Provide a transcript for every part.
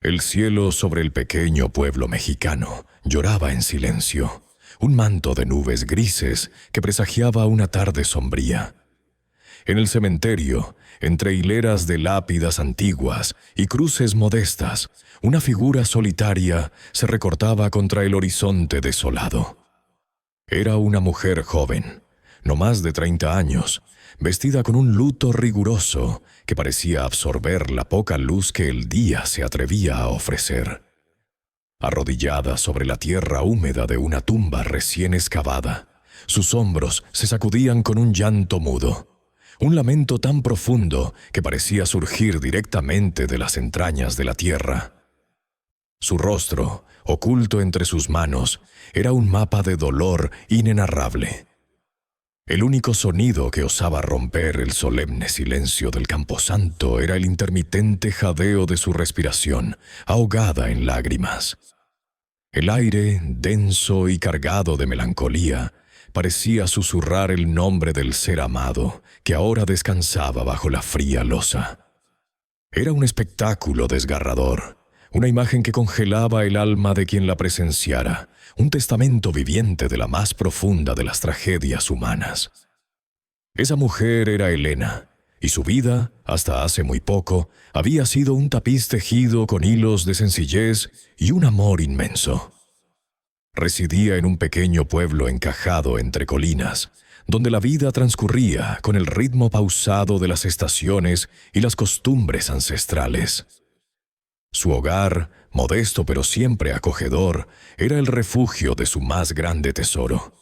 El cielo sobre el pequeño pueblo mexicano lloraba en silencio, un manto de nubes grises que presagiaba una tarde sombría. En el cementerio, entre hileras de lápidas antiguas y cruces modestas, una figura solitaria se recortaba contra el horizonte desolado. Era una mujer joven, no más de 30 años, vestida con un luto riguroso que parecía absorber la poca luz que el día se atrevía a ofrecer. Arrodillada sobre la tierra húmeda de una tumba recién excavada, sus hombros se sacudían con un llanto mudo, un lamento tan profundo que parecía surgir directamente de las entrañas de la tierra. Su rostro, oculto entre sus manos, era un mapa de dolor inenarrable. El único sonido que osaba romper el solemne silencio del camposanto era el intermitente jadeo de su respiración, ahogada en lágrimas. El aire, denso y cargado de melancolía, parecía susurrar el nombre del ser amado, que ahora descansaba bajo la fría losa. Era un espectáculo desgarrador, una imagen que congelaba el alma de quien la presenciara, un testamento viviente de la más profunda de las tragedias humanas. Esa mujer era Elena, y su vida, hasta hace muy poco, había sido un tapiz tejido con hilos de sencillez y un amor inmenso. Residía en un pequeño pueblo encajado entre colinas, donde la vida transcurría con el ritmo pausado de las estaciones y las costumbres ancestrales. Su hogar, modesto pero siempre acogedor, era el refugio de su más grande tesoro,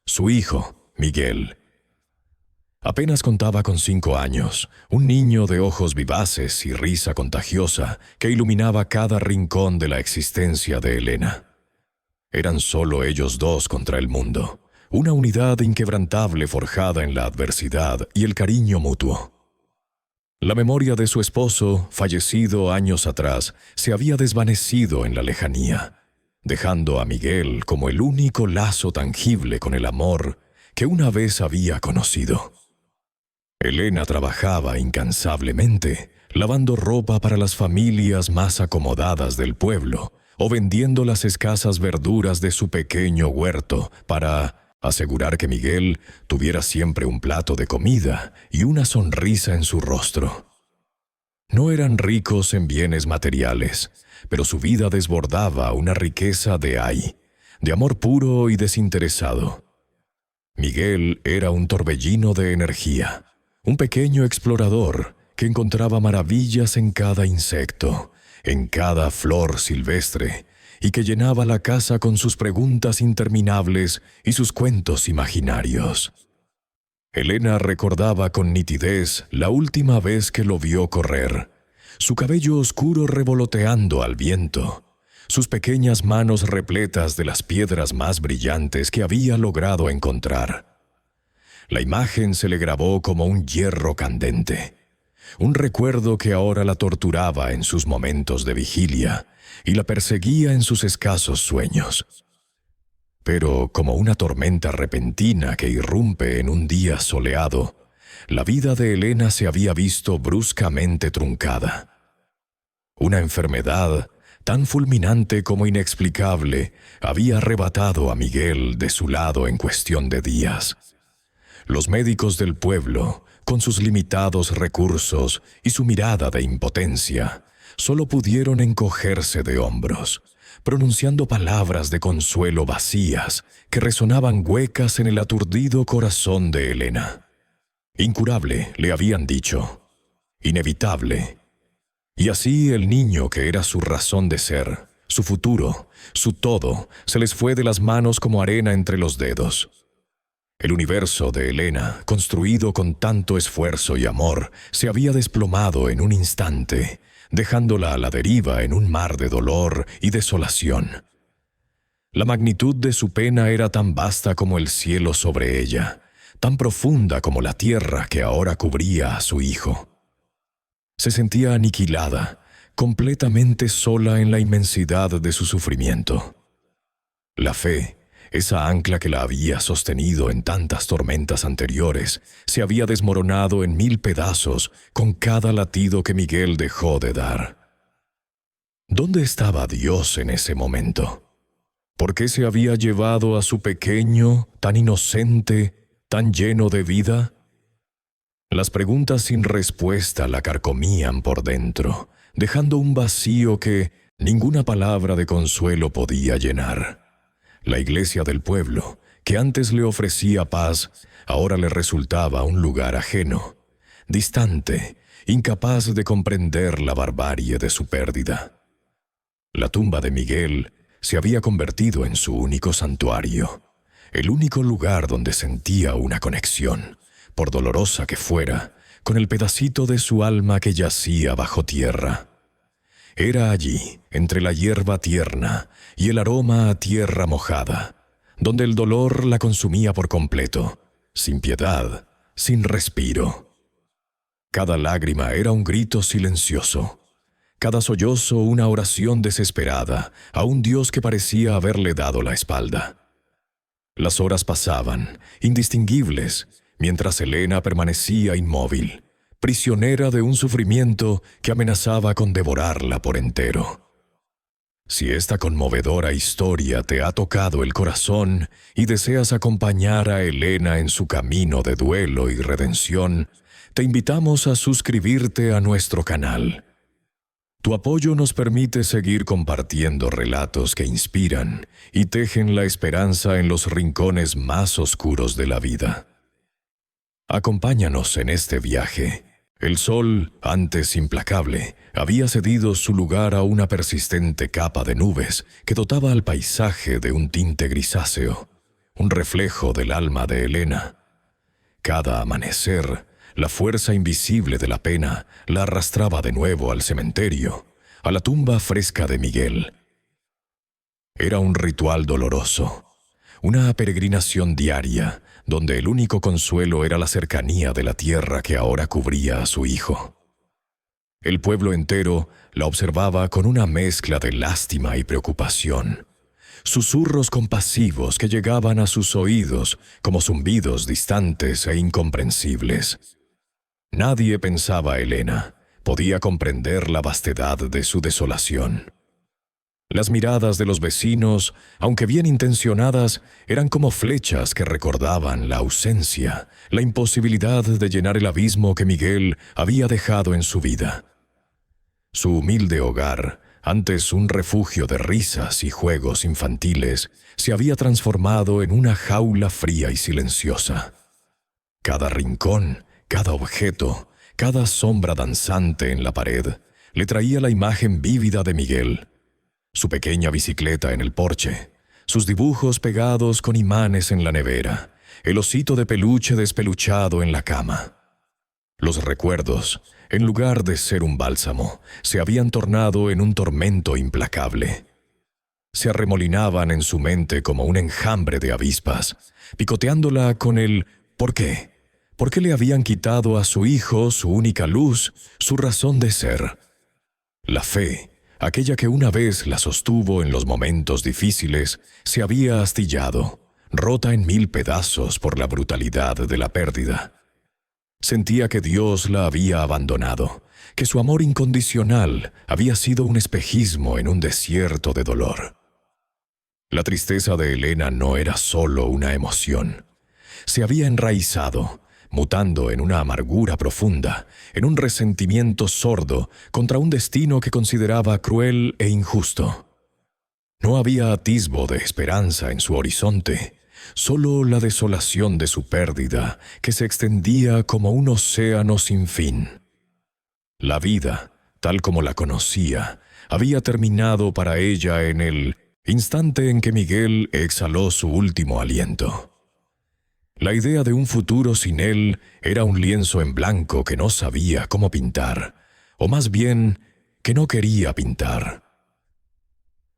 su hijo, Miguel. Apenas contaba con 5 años, un niño de ojos vivaces y risa contagiosa que iluminaba cada rincón de la existencia de Elena. Eran solo ellos dos contra el mundo, una unidad inquebrantable forjada en la adversidad y el cariño mutuo. La memoria de su esposo, fallecido años atrás, se había desvanecido en la lejanía, dejando a Miguel como el único lazo tangible con el amor que una vez había conocido. Elena trabajaba incansablemente, lavando ropa para las familias más acomodadas del pueblo, o vendiendo las escasas verduras de su pequeño huerto para asegurar que Miguel tuviera siempre un plato de comida y una sonrisa en su rostro. No eran ricos en bienes materiales, pero su vida desbordaba una riqueza de amor puro y desinteresado. Miguel era un torbellino de energía, un pequeño explorador que encontraba maravillas en cada insecto, en cada flor silvestre, y que llenaba la casa con sus preguntas interminables y sus cuentos imaginarios. Elena recordaba con nitidez la última vez que lo vio correr, su cabello oscuro revoloteando al viento, sus pequeñas manos repletas de las piedras más brillantes que había logrado encontrar. La imagen se le grabó como un hierro candente, un recuerdo que ahora la torturaba en sus momentos de vigilia y la perseguía en sus escasos sueños. Pero como una tormenta repentina que irrumpe en un día soleado, la vida de Elena se había visto bruscamente truncada. Una enfermedad, tan fulminante como inexplicable, había arrebatado a Miguel de su lado en cuestión de días. Los médicos del pueblo, con sus limitados recursos y su mirada de impotencia, solo pudieron encogerse de hombros, pronunciando palabras de consuelo vacías que resonaban huecas en el aturdido corazón de Elena. Incurable, le habían dicho. Inevitable. Y así el niño que era su razón de ser, su futuro, su todo, se les fue de las manos como arena entre los dedos. El universo de Elena, construido con tanto esfuerzo y amor, se había desplomado en un instante, dejándola a la deriva en un mar de dolor y desolación. La magnitud de su pena era tan vasta como el cielo sobre ella, tan profunda como la tierra que ahora cubría a su hijo. Se sentía aniquilada, completamente sola en la inmensidad de su sufrimiento. La fe, esa ancla que la había sostenido en tantas tormentas anteriores, se había desmoronado en 1000 pedazos con cada latido que Miguel dejó de dar. ¿Dónde estaba Dios en ese momento? ¿Por qué se había llevado a su pequeño, tan inocente, tan lleno de vida? Las preguntas sin respuesta la carcomían por dentro, dejando un vacío que ninguna palabra de consuelo podía llenar. La iglesia del pueblo, que antes le ofrecía paz, ahora le resultaba un lugar ajeno, distante, incapaz de comprender la barbarie de su pérdida. La tumba de Miguel se había convertido en su único santuario, el único lugar donde sentía una conexión, por dolorosa que fuera, con el pedacito de su alma que yacía bajo tierra. Era allí, entre la hierba tierna y el aroma a tierra mojada, donde el dolor la consumía por completo, sin piedad, sin respiro. Cada lágrima era un grito silencioso, cada sollozo una oración desesperada a un Dios que parecía haberle dado la espalda. Las horas pasaban, indistinguibles, mientras Elena permanecía inmóvil, prisionera de un sufrimiento que amenazaba con devorarla por entero. Si esta conmovedora historia te ha tocado el corazón y deseas acompañar a Elena en su camino de duelo y redención, te invitamos a suscribirte a nuestro canal. Tu apoyo nos permite seguir compartiendo relatos que inspiran y tejen la esperanza en los rincones más oscuros de la vida. Acompáñanos en este viaje. El sol, antes implacable, había cedido su lugar a una persistente capa de nubes que dotaba al paisaje de un tinte grisáceo, un reflejo del alma de Elena. Cada amanecer, la fuerza invisible de la pena la arrastraba de nuevo al cementerio, a la tumba fresca de Miguel. Era un ritual doloroso, una peregrinación diaria, donde el único consuelo era la cercanía de la tierra que ahora cubría a su hijo. El pueblo entero la observaba con una mezcla de lástima y preocupación, susurros compasivos que llegaban a sus oídos como zumbidos distantes e incomprensibles. Nadie pensaba Elena, podía comprender la vastedad de su desolación. Las miradas de los vecinos, aunque bien intencionadas, eran como flechas que recordaban la ausencia, la imposibilidad de llenar el abismo que Miguel había dejado en su vida. Su humilde hogar, antes un refugio de risas y juegos infantiles, se había transformado en una jaula fría y silenciosa. Cada rincón, cada objeto, cada sombra danzante en la pared, le traía la imagen vívida de Miguel. Su pequeña bicicleta en el porche, sus dibujos pegados con imanes en la nevera, el osito de peluche despeluchado en la cama. Los recuerdos, en lugar de ser un bálsamo, se habían tornado en un tormento implacable. Se arremolinaban en su mente como un enjambre de avispas, picoteándola con el ¿por qué? ¿Por qué le habían quitado a su hijo su única luz, su razón de ser? La fe, aquella que una vez la sostuvo en los momentos difíciles, se había astillado, rota en 1000 pedazos por la brutalidad de la pérdida. Sentía que Dios la había abandonado, que su amor incondicional había sido un espejismo en un desierto de dolor. La tristeza de Elena no era solo una emoción. Se había enraizado, mutando en una amargura profunda, en un resentimiento sordo contra un destino que consideraba cruel e injusto. No había atisbo de esperanza en su horizonte, solo la desolación de su pérdida que se extendía como un océano sin fin. La vida, tal como la conocía, había terminado para ella en el instante en que Miguel exhaló su último aliento. La idea de un futuro sin él era un lienzo en blanco que no sabía cómo pintar, o más bien, que no quería pintar.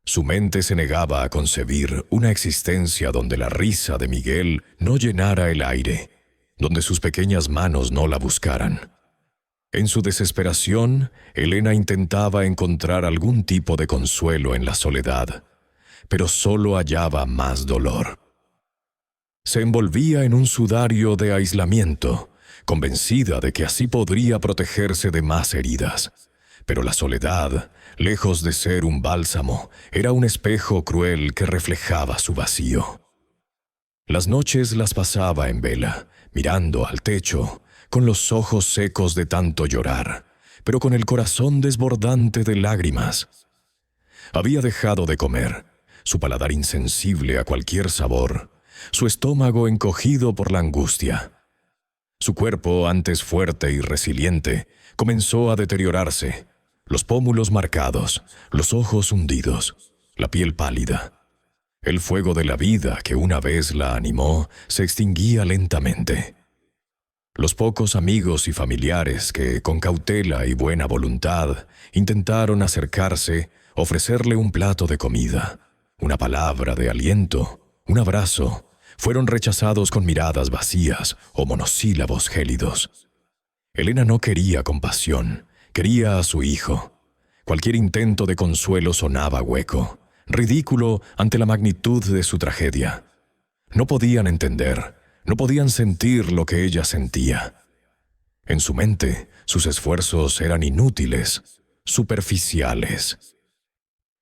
Su mente se negaba a concebir una existencia donde la risa de Miguel no llenara el aire, donde sus pequeñas manos no la buscaran. En su desesperación, Elena intentaba encontrar algún tipo de consuelo en la soledad, pero solo hallaba más dolor. Se envolvía en un sudario de aislamiento, convencida de que así podría protegerse de más heridas, Pero la soledad, lejos de ser un bálsamo, era un espejo cruel que reflejaba su vacío. Las noches las pasaba en vela, mirando al techo, con los ojos secos de tanto llorar, pero con el corazón desbordante de lágrimas. Había dejado de comer, su paladar insensible a cualquier sabor, su estómago encogido por la angustia. Su cuerpo, antes fuerte y resiliente, comenzó a deteriorarse, los pómulos marcados, los ojos hundidos, la piel pálida. El fuego de la vida que una vez la animó se extinguía lentamente. Los pocos amigos y familiares que, con cautela y buena voluntad, intentaron acercarse, ofrecerle un plato de comida, una palabra de aliento, un abrazo, fueron rechazados con miradas vacías o monosílabos gélidos. Elena no quería compasión, quería a su hijo. Cualquier intento de consuelo sonaba hueco, ridículo ante la magnitud de su tragedia. No podían entender, no podían sentir lo que ella sentía. En su mente, sus esfuerzos eran inútiles, superficiales.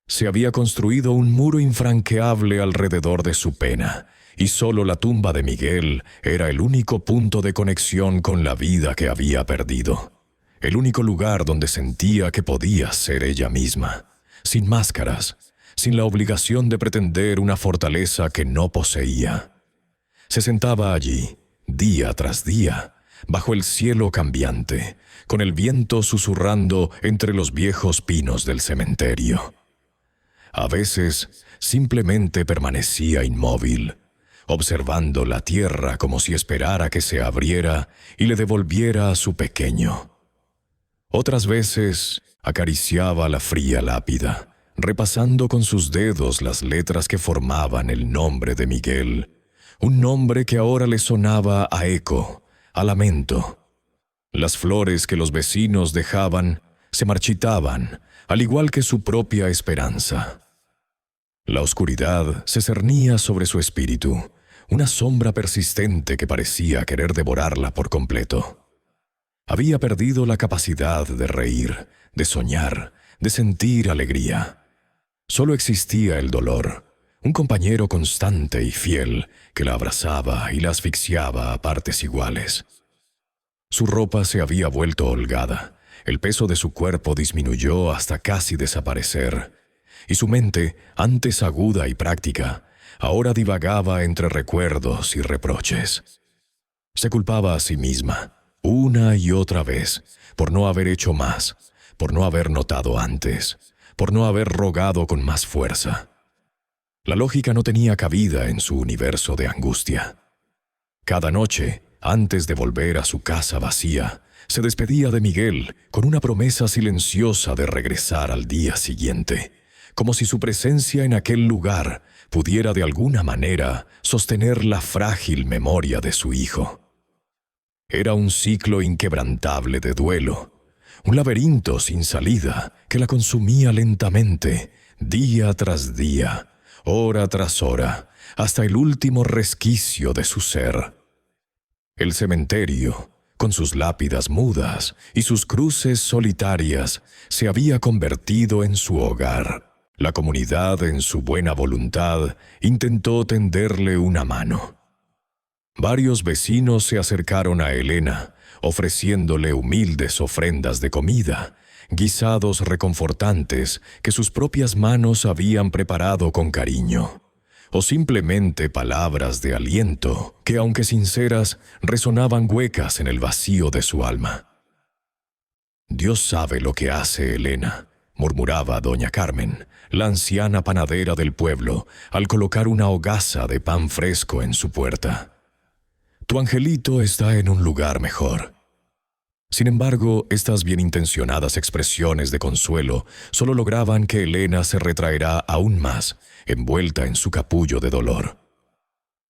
Se había construido un muro infranqueable alrededor de su pena, y solo la tumba de Miguel era el único punto de conexión con la vida que había perdido. El único lugar donde sentía que podía ser ella misma, sin máscaras, sin la obligación de pretender una fortaleza que no poseía. Se sentaba allí, día tras día, bajo el cielo cambiante, con el viento susurrando entre los viejos pinos del cementerio. A veces, simplemente permanecía inmóvil, observando la tierra como si esperara que se abriera y le devolviera a su pequeño. Otras veces, acariciaba la fría lápida, repasando con sus dedos las letras que formaban el nombre de Miguel, un nombre que ahora le sonaba a eco, a lamento. Las flores que los vecinos dejaban se marchitaban, al igual que su propia esperanza. La oscuridad se cernía sobre su espíritu, una sombra persistente que parecía querer devorarla por completo. Había perdido la capacidad de reír, de soñar, de sentir alegría. Solo existía el dolor, un compañero constante y fiel que la abrazaba y la asfixiaba a partes iguales. Su ropa se había vuelto holgada, el peso de su cuerpo disminuyó hasta casi desaparecer, y su mente, antes aguda y práctica, ahora divagaba entre recuerdos y reproches. Se culpaba a sí misma, una y otra vez, por no haber hecho más, por no haber notado antes, por no haber rogado con más fuerza. La lógica no tenía cabida en su universo de angustia. Cada noche, antes de volver a su casa vacía, se despedía de Miguel con una promesa silenciosa de regresar al día siguiente, como si su presencia en aquel lugar pudiera de alguna manera sostener la frágil memoria de su hijo. Era un ciclo inquebrantable de duelo, un laberinto sin salida que la consumía lentamente, día tras día, hora tras hora, hasta el último resquicio de su ser. El cementerio, con sus lápidas mudas y sus cruces solitarias, se había convertido en su hogar. La comunidad, en su buena voluntad, intentó tenderle una mano. Varios vecinos se acercaron a Elena, ofreciéndole humildes ofrendas de comida, guisados reconfortantes que sus propias manos habían preparado con cariño, o simplemente palabras de aliento que, aunque sinceras, resonaban huecas en el vacío de su alma. «Dios sabe lo que hace Elena», murmuraba doña Carmen, la anciana panadera del pueblo, al colocar una hogaza de pan fresco en su puerta. «Tu angelito está en un lugar mejor». Sin embargo, estas bien intencionadas expresiones de consuelo solo lograban que Elena se retraerá aún más, envuelta en su capullo de dolor.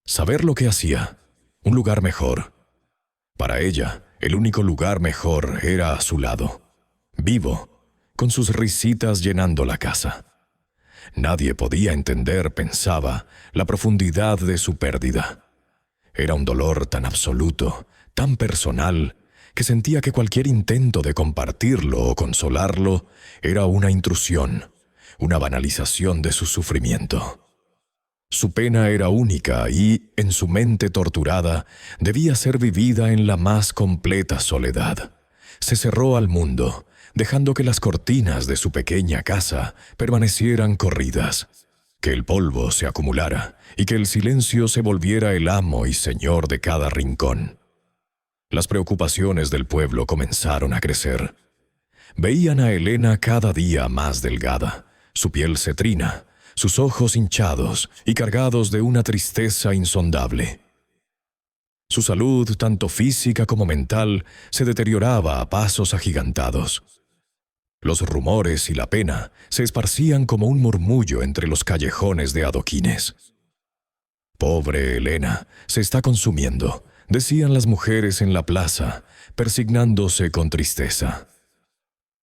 Saber lo que hacía, un lugar mejor. Para ella, el único lugar mejor era a su lado, vivo, con sus risitas llenando la casa. Nadie podía entender, pensaba, la profundidad de su pérdida. Era un dolor tan absoluto, tan personal, que sentía que cualquier intento de compartirlo o consolarlo era una intrusión, una banalización de su sufrimiento. Su pena era única y, en su mente torturada, debía ser vivida en la más completa soledad. Se cerró al mundo, dejando que las cortinas de su pequeña casa permanecieran corridas, que el polvo se acumulara y que el silencio se volviera el amo y señor de cada rincón. Las preocupaciones del pueblo comenzaron a crecer. Veían a Elena cada día más delgada, su piel cetrina, sus ojos hinchados y cargados de una tristeza insondable. Su salud, tanto física como mental, se deterioraba a pasos agigantados. Los rumores y la pena se esparcían como un murmullo entre los callejones de adoquines. «Pobre Elena, se está consumiendo», decían las mujeres en la plaza, persignándose con tristeza.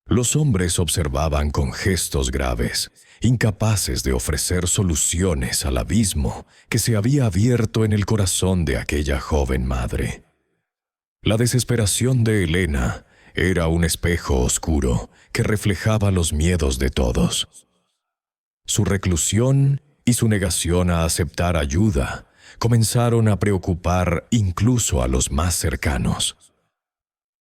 Los hombres observaban con gestos graves, incapaces de ofrecer soluciones al abismo que se había abierto en el corazón de aquella joven madre. La desesperación de Elena era un espejo oscuro que reflejaba los miedos de todos. Su reclusión y su negación a aceptar ayuda comenzaron a preocupar incluso a los más cercanos.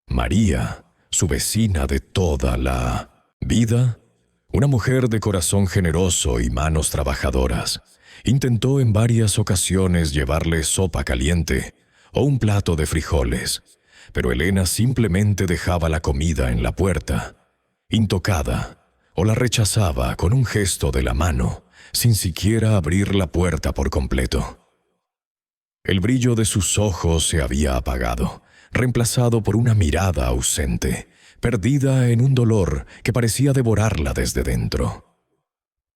María, su vecina de toda la vida, una mujer de corazón generoso y manos trabajadoras, intentó en varias ocasiones llevarle sopa caliente o un plato de frijoles, pero Elena simplemente dejaba la comida en la puerta, intocada, o la rechazaba con un gesto de la mano, sin siquiera abrir la puerta por completo. El brillo de sus ojos se había apagado, reemplazado por una mirada ausente, perdida en un dolor que parecía devorarla desde dentro.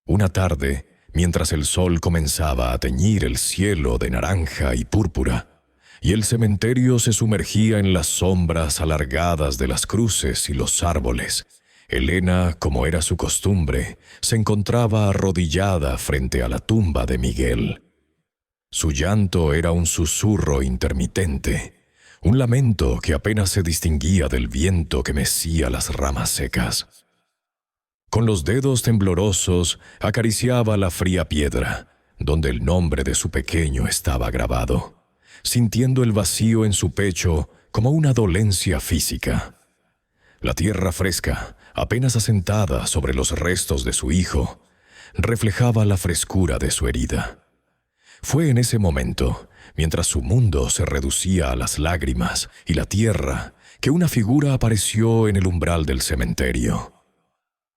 Una tarde, mientras el sol comenzaba a teñir el cielo de naranja y púrpura, y el cementerio se sumergía en las sombras alargadas de las cruces y los árboles, Elena, como era su costumbre, se encontraba arrodillada frente a la tumba de Miguel. Su llanto era un susurro intermitente, un lamento que apenas se distinguía del viento que mecía las ramas secas. Con los dedos temblorosos acariciaba la fría piedra, donde el nombre de su pequeño estaba grabado, sintiendo el vacío en su pecho como una dolencia física. La tierra fresca, apenas asentada sobre los restos de su hijo, reflejaba la frescura de su herida. Fue en ese momento, mientras su mundo se reducía a las lágrimas y la tierra, que una figura apareció en el umbral del cementerio.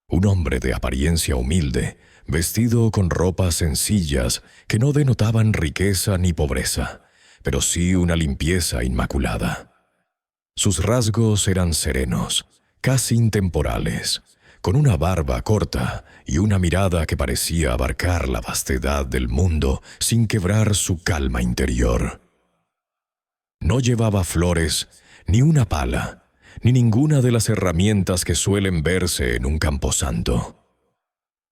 Un hombre de apariencia humilde, vestido con ropas sencillas que no denotaban riqueza ni pobreza, pero sí una limpieza inmaculada. Sus rasgos eran serenos, casi intemporales, con una barba corta y una mirada que parecía abarcar la vastedad del mundo sin quebrar su calma interior. No llevaba flores, ni una pala, ni ninguna de las herramientas que suelen verse en un camposanto.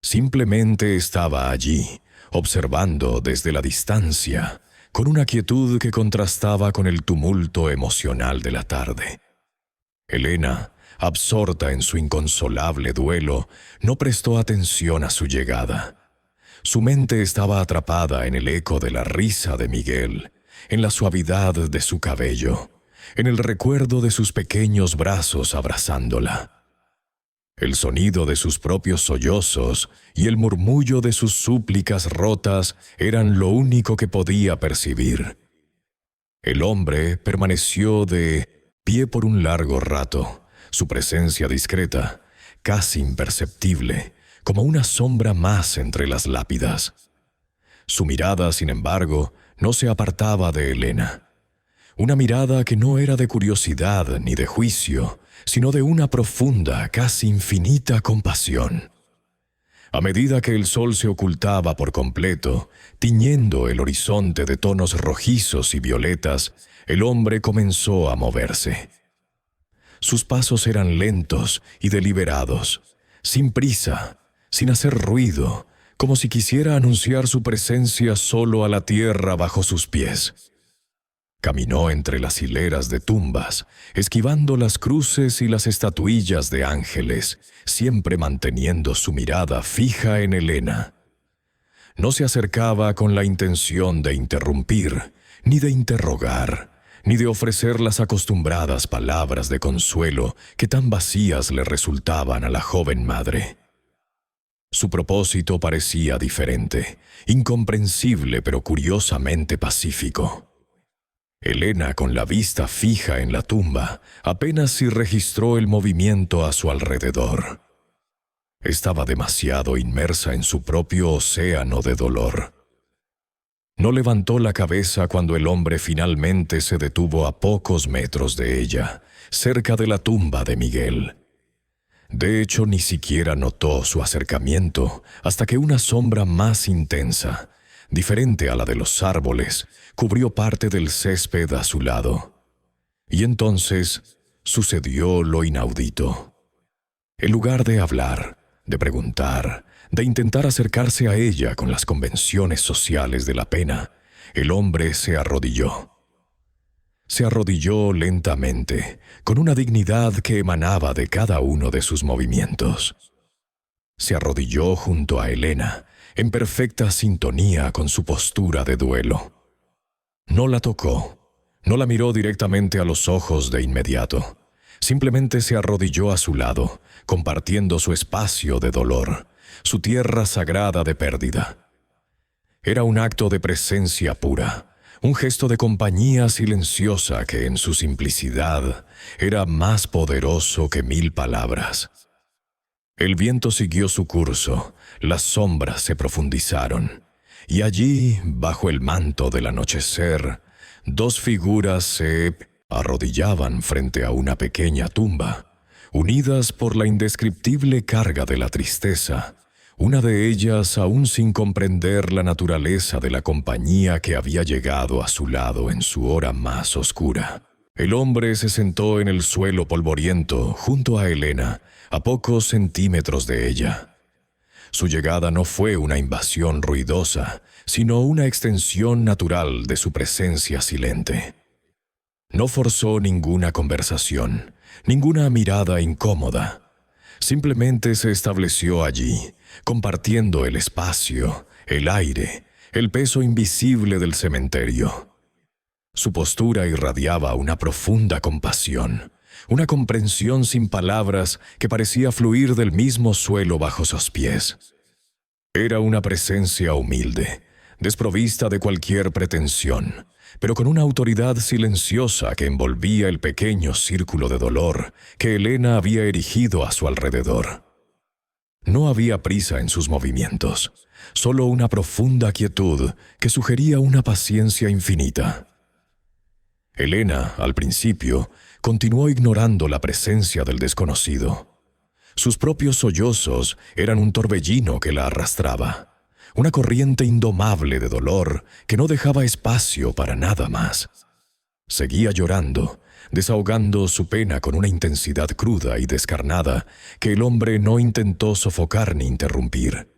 Simplemente estaba allí, observando desde la distancia, con una quietud que contrastaba con el tumulto emocional de la tarde. Elena, absorta en su inconsolable duelo, no prestó atención a su llegada. Su mente estaba atrapada en el eco de la risa de Miguel, en la suavidad de su cabello, en el recuerdo de sus pequeños brazos abrazándola. El sonido de sus propios sollozos y el murmullo de sus súplicas rotas eran lo único que podía percibir. El hombre permaneció de pie por un largo rato, su presencia discreta, casi imperceptible, como una sombra más entre las lápidas. Su mirada, sin embargo, no se apartaba de Elena. Una mirada que no era de curiosidad ni de juicio, sino de una profunda, casi infinita compasión. A medida que el sol se ocultaba por completo, tiñendo el horizonte de tonos rojizos y violetas, el hombre comenzó a moverse. Sus pasos eran lentos y deliberados, sin prisa, sin hacer ruido, como si quisiera anunciar su presencia solo a la tierra bajo sus pies. Caminó entre las hileras de tumbas, esquivando las cruces y las estatuillas de ángeles, siempre manteniendo su mirada fija en Helena. No se acercaba con la intención de interrumpir, ni de interrogar, ni de ofrecer las acostumbradas palabras de consuelo que tan vacías le resultaban a la joven madre. Su propósito parecía diferente, incomprensible pero curiosamente pacífico. Helena, con la vista fija en la tumba, apenas si registró el movimiento a su alrededor. Estaba demasiado inmersa en su propio océano de dolor. No levantó la cabeza cuando el hombre finalmente se detuvo a pocos metros de ella, cerca de la tumba de Miguel. De hecho, ni siquiera notó su acercamiento hasta que una sombra más intensa, diferente a la de los árboles, cubrió parte del césped a su lado. Y entonces sucedió lo inaudito. En lugar de hablar, de preguntar, de intentar acercarse a ella con las convenciones sociales de la pena, el hombre se arrodilló. Se arrodilló lentamente, con una dignidad que emanaba de cada uno de sus movimientos. Se arrodilló junto a Helena, en perfecta sintonía con su postura de duelo. No la tocó, no la miró directamente a los ojos de inmediato. Simplemente se arrodilló a su lado, compartiendo su espacio de dolor, su tierra sagrada de pérdida. Era un acto de presencia pura, un gesto de compañía silenciosa que en su simplicidad era más poderoso que 1000 palabras. El viento siguió su curso, las sombras se profundizaron, y allí, bajo el manto del anochecer, 2 figuras se arrodillaban frente a una pequeña tumba, unidas por la indescriptible carga de la tristeza, una de ellas aún sin comprender la naturaleza de la compañía que había llegado a su lado en su hora más oscura. El hombre se sentó en el suelo polvoriento junto a Helena, a pocos centímetros de ella. Su llegada no fue una invasión ruidosa, sino una extensión natural de su presencia silente. No forzó ninguna conversación, ninguna mirada incómoda. Simplemente se estableció allí, compartiendo el espacio, el aire, el peso invisible del cementerio. Su postura irradiaba una profunda compasión, una comprensión sin palabras que parecía fluir del mismo suelo bajo sus pies. Era una presencia humilde, desprovista de cualquier pretensión, pero con una autoridad silenciosa que envolvía el pequeño círculo de dolor que Helena había erigido a su alrededor. No había prisa en sus movimientos, solo una profunda quietud que sugería una paciencia infinita. Helena, al principio, continuó ignorando la presencia del desconocido. Sus propios sollozos eran un torbellino que la arrastraba, una corriente indomable de dolor que no dejaba espacio para nada más. Seguía llorando, desahogando su pena con una intensidad cruda y descarnada que el hombre no intentó sofocar ni interrumpir.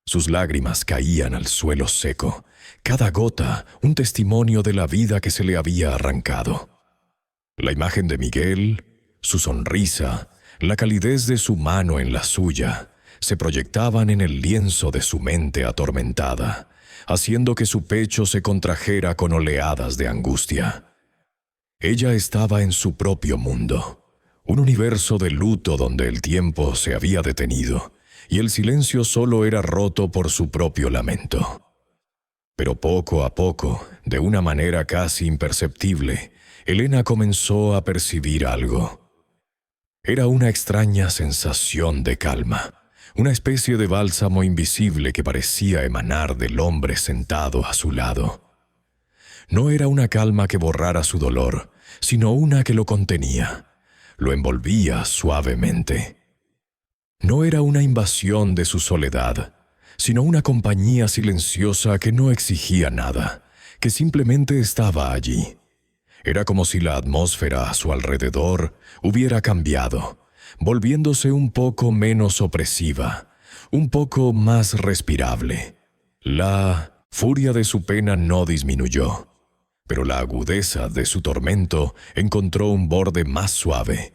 Sus lágrimas caían al suelo seco, cada gota un testimonio de la vida que se le había arrancado. La imagen de Miguel, su sonrisa, la calidez de su mano en la suya, se proyectaban en el lienzo de su mente atormentada, haciendo que su pecho se contrajera con oleadas de angustia. Ella estaba en su propio mundo, un universo de luto donde el tiempo se había detenido y el silencio solo era roto por su propio lamento. Pero poco a poco, de una manera casi imperceptible, Helena comenzó a percibir algo. Era una extraña sensación de calma, una especie de bálsamo invisible que parecía emanar del hombre sentado a su lado. No era una calma que borrara su dolor, sino una que lo contenía, lo envolvía suavemente. No era una invasión de su soledad, sino una compañía silenciosa que no exigía nada, que simplemente estaba allí. Era como si la atmósfera a su alrededor hubiera cambiado, volviéndose un poco menos opresiva, un poco más respirable. La furia de su pena no disminuyó. pero la agudeza de su tormento encontró un borde más suave,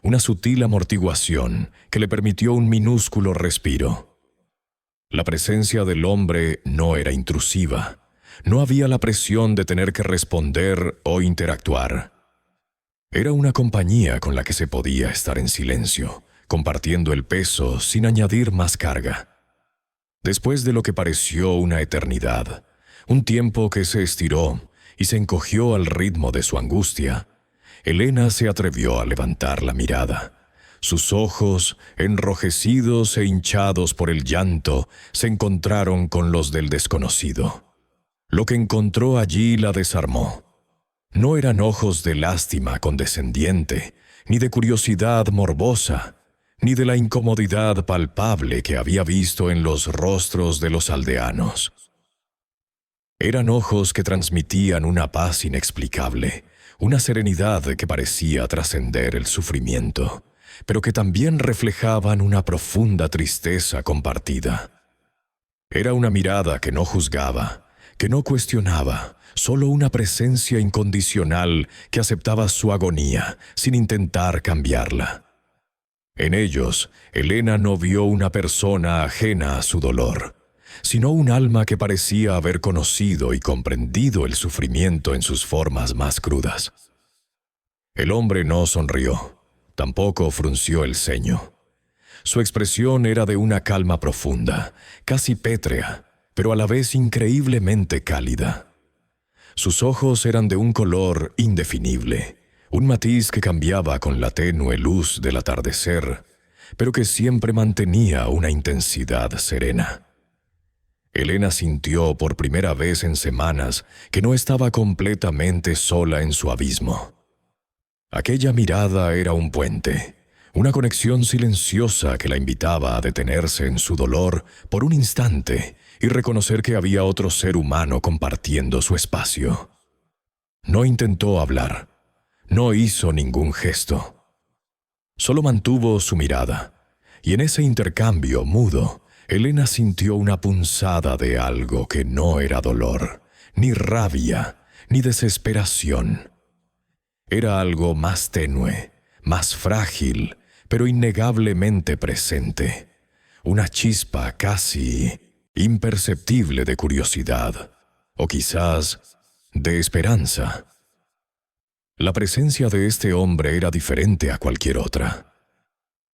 una sutil amortiguación que le permitió un minúsculo respiro. La presencia del hombre no era intrusiva. No había la presión de tener que responder o interactuar. Era una compañía con la que se podía estar en silencio, compartiendo el peso sin añadir más carga. Después de lo que pareció una eternidad, un tiempo que se estiró y se encogió al ritmo de su angustia, Elena se atrevió a levantar la mirada. Sus ojos, enrojecidos e hinchados por el llanto, se encontraron con los del desconocido. Lo que encontró allí la desarmó. No eran ojos de lástima condescendiente, ni de curiosidad morbosa, ni de la incomodidad palpable que había visto en los rostros de los aldeanos. Eran ojos que transmitían una paz inexplicable, una serenidad que parecía trascender el sufrimiento, pero que también reflejaban una profunda tristeza compartida. Era una mirada que no juzgaba, que no cuestionaba, solo una presencia incondicional que aceptaba su agonía sin intentar cambiarla. En ellos, Elena no vio una persona ajena a su dolor, sino un alma que parecía haber conocido y comprendido el sufrimiento en sus formas más crudas. El hombre no sonrió, tampoco frunció el ceño. Su expresión era de una calma profunda, casi pétrea, pero a la vez increíblemente cálida. Sus ojos eran de un color indefinible, un matiz que cambiaba con la tenue luz del atardecer, pero que siempre mantenía una intensidad serena. Elena sintió por primera vez en semanas que no estaba completamente sola en su abismo. Aquella mirada era un puente, una conexión silenciosa que la invitaba a detenerse en su dolor por un instante y reconocer que había otro ser humano compartiendo su espacio. No intentó hablar, no hizo ningún gesto. Solo mantuvo su mirada, y en ese intercambio mudo, Elena sintió una punzada de algo que no era dolor, ni rabia, ni desesperación. Era algo más tenue, más frágil, pero innegablemente presente. Una chispa casi imperceptible de curiosidad, o quizás de esperanza. La presencia de este hombre era diferente a cualquier otra.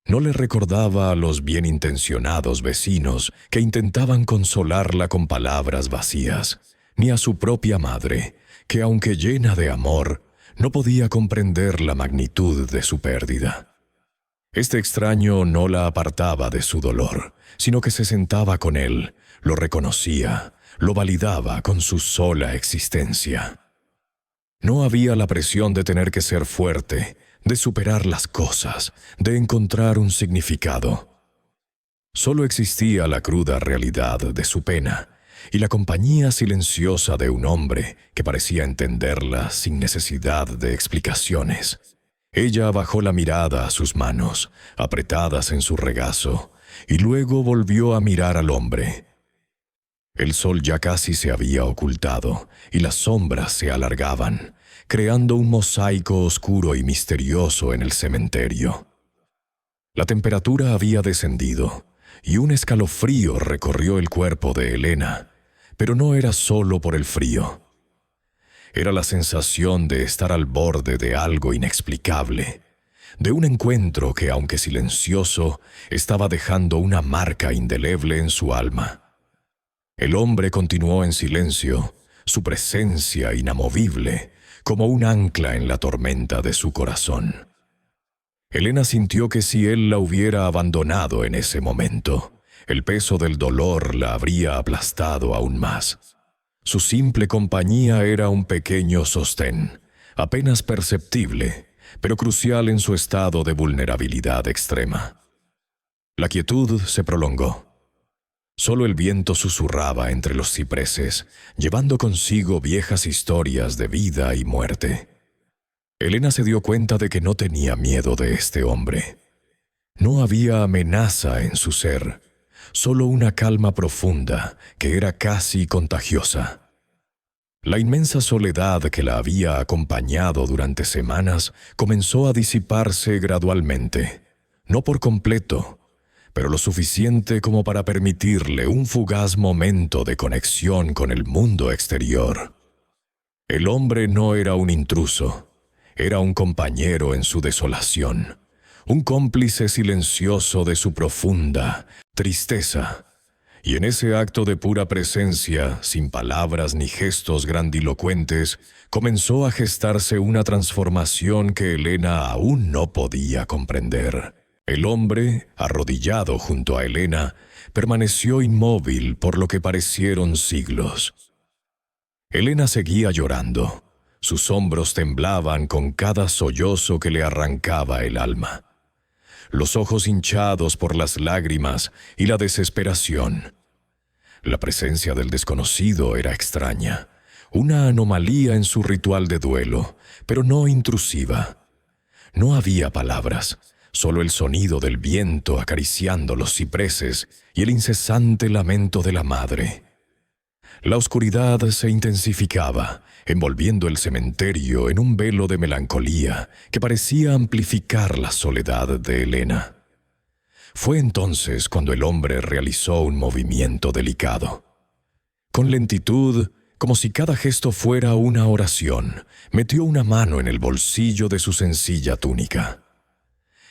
No le recordaba a los bien intencionados vecinos que intentaban consolarla con palabras vacías, ni a su propia madre, que aunque llena de amor, no podía comprender la magnitud de su pérdida. Este extraño no la apartaba de su dolor, sino que se sentaba con él, lo reconocía, lo validaba con su sola existencia. No había la presión de tener que ser fuerte, de superar las cosas, de encontrar un significado. Solo existía la cruda realidad de su pena y la compañía silenciosa de un hombre que parecía entenderla sin necesidad de explicaciones. Ella bajó la mirada a sus manos, apretadas en su regazo, y luego volvió a mirar al hombre. El sol ya casi se había ocultado, y las sombras se alargaban, creando un mosaico oscuro y misterioso en el cementerio. La temperatura había descendido, y un escalofrío recorrió el cuerpo de Elena, pero no era solo por el frío. Era la sensación de estar al borde de algo inexplicable, de un encuentro que, aunque silencioso, estaba dejando una marca indeleble en su alma. El hombre continuó en silencio, su presencia inamovible, como un ancla en la tormenta de su corazón. Elena sintió que si él la hubiera abandonado en ese momento, el peso del dolor la habría aplastado aún más. Su simple compañía era un pequeño sostén, apenas perceptible, pero crucial en su estado de vulnerabilidad extrema. La quietud se prolongó. Solo el viento susurraba entre los cipreses, llevando consigo viejas historias de vida y muerte. Elena se dio cuenta de que no tenía miedo de este hombre. No había amenaza en su ser, solo una calma profunda que era casi contagiosa. La inmensa soledad que la había acompañado durante semanas comenzó a disiparse gradualmente, no por completo, pero lo suficiente como para permitirle un fugaz momento de conexión con el mundo exterior. El hombre no era un intruso, era un compañero en su desolación, un cómplice silencioso de su profunda tristeza. Y en ese acto de pura presencia, sin palabras ni gestos grandilocuentes, comenzó a gestarse una transformación que Helena aún no podía comprender. El hombre, arrodillado junto a Helena, permaneció inmóvil por lo que parecieron siglos. Helena seguía llorando. Sus hombros temblaban con cada sollozo que le arrancaba el alma. Los ojos hinchados por las lágrimas y la desesperación. La presencia del desconocido era extraña, una anomalía en su ritual de duelo, pero no intrusiva. No había palabras, solo el sonido del viento acariciando los cipreses y el incesante lamento de la madre. La oscuridad se intensificaba, envolviendo el cementerio en un velo de melancolía que parecía amplificar la soledad de Helena. Fue entonces cuando el hombre realizó un movimiento delicado. Con lentitud, como si cada gesto fuera una oración, metió una mano en el bolsillo de su sencilla túnica.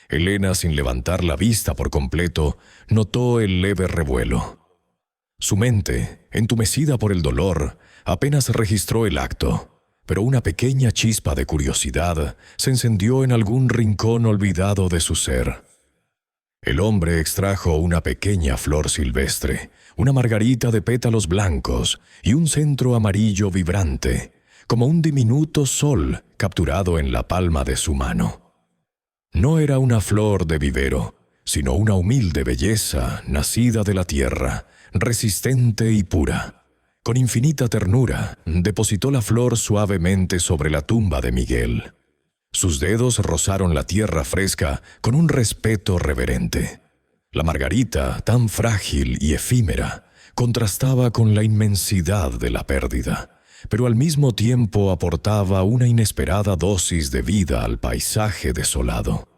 Helena, sin levantar la vista por completo, notó el leve revuelo. Su mente, entumecida por el dolor, apenas registró el acto, pero una pequeña chispa de curiosidad se encendió en algún rincón olvidado de su ser. El hombre extrajo una pequeña flor silvestre, una margarita de pétalos blancos y un centro amarillo vibrante, como un diminuto sol capturado en la palma de su mano. No era una flor de vivero, sino una humilde belleza nacida de la tierra, resistente y pura. Con infinita ternura, depositó la flor suavemente sobre la tumba de Miguel. Sus dedos rozaron la tierra fresca con un respeto reverente. La margarita, tan frágil y efímera, contrastaba con la inmensidad de la pérdida, pero al mismo tiempo aportaba una inesperada dosis de vida al paisaje desolado.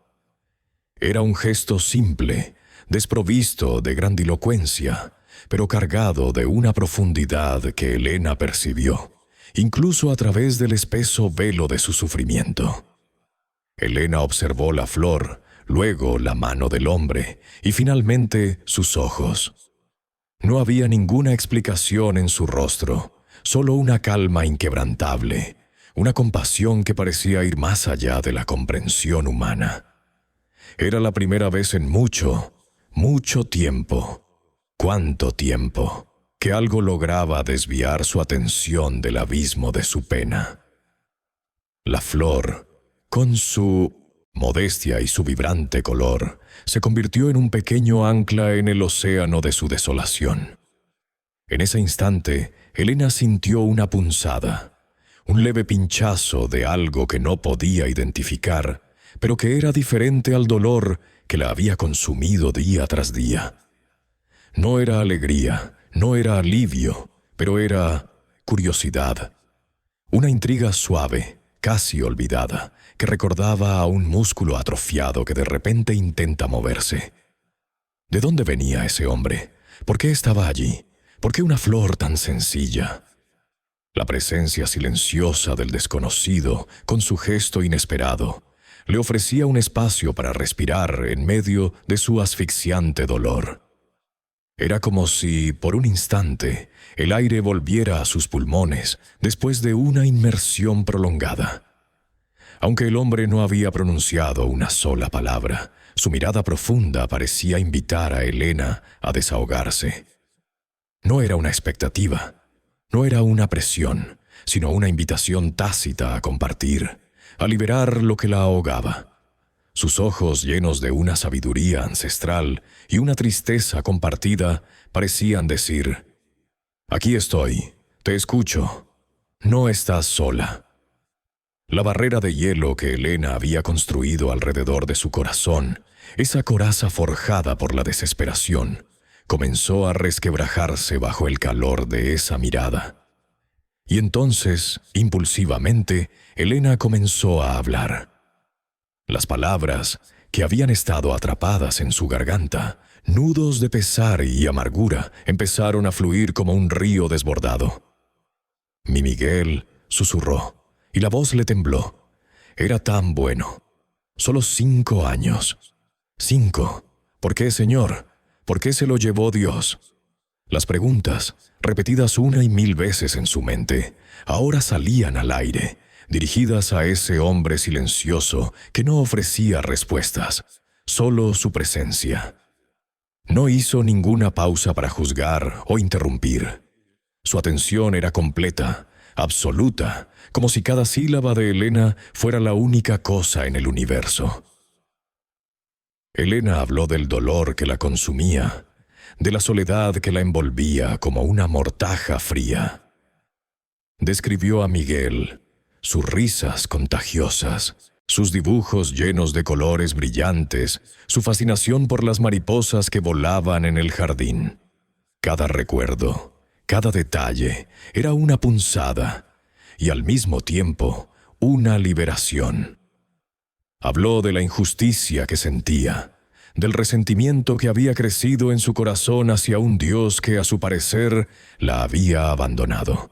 Era un gesto simple, desprovisto de grandilocuencia, pero cargado de una profundidad que Helena percibió, incluso a través del espeso velo de su sufrimiento. Helena observó la flor, luego la mano del hombre y finalmente sus ojos. No había ninguna explicación en su rostro, solo una calma inquebrantable, una compasión que parecía ir más allá de la comprensión humana. Era la primera vez en mucho, mucho tiempo, ¿cuánto tiempo?, que algo lograba desviar su atención del abismo de su pena. La flor, con su modestia y su vibrante color, se convirtió en un pequeño ancla en el océano de su desolación. En ese instante, Helena sintió una punzada, un leve pinchazo de algo que no podía identificar, pero que era diferente al dolor que la había consumido día tras día. No era alegría, no era alivio, pero era curiosidad, una intriga suave, casi olvidada, que recordaba a un músculo atrofiado que de repente intenta moverse. ¿De dónde venía ese hombre? ¿Por qué estaba allí? ¿Por qué una flor tan sencilla? La presencia silenciosa del desconocido, con su gesto inesperado, le ofrecía un espacio para respirar en medio de su asfixiante dolor. Era como si, por un instante, el aire volviera a sus pulmones después de una inmersión prolongada. Aunque el hombre no había pronunciado una sola palabra, su mirada profunda parecía invitar a Helena a desahogarse. No era una expectativa, no era una presión, sino una invitación tácita a compartir, a liberar lo que la ahogaba. Sus ojos, llenos de una sabiduría ancestral y una tristeza compartida, parecían decir: «Aquí estoy, te escucho, no estás sola». La barrera de hielo que Helena había construido alrededor de su corazón, esa coraza forjada por la desesperación, comenzó a resquebrajarse bajo el calor de esa mirada. Y entonces, impulsivamente, Elena comenzó a hablar. Las palabras, que habían estado atrapadas en su garganta, nudos de pesar y amargura, empezaron a fluir como un río desbordado. Mi Miguel susurró, y la voz le tembló. Era tan bueno. Solo 5 años. 5. ¿Por qué, Señor? ¿Por qué se lo llevó Dios? Las preguntas, repetidas 1 y 1000 veces en su mente, ahora salían al aire, dirigidas a ese hombre silencioso que no ofrecía respuestas, solo su presencia. No hizo ninguna pausa para juzgar o interrumpir. Su atención era completa, absoluta, como si cada sílaba de Elena fuera la única cosa en el universo. Elena habló del dolor que la consumía, de la soledad que la envolvía como una mortaja fría. Describió a Miguel, sus risas contagiosas, sus dibujos llenos de colores brillantes, su fascinación por las mariposas que volaban en el jardín. Cada recuerdo, cada detalle, era una punzada y al mismo tiempo una liberación. Habló de la injusticia que sentía, del resentimiento que había crecido en su corazón hacia un Dios que, a su parecer, la había abandonado.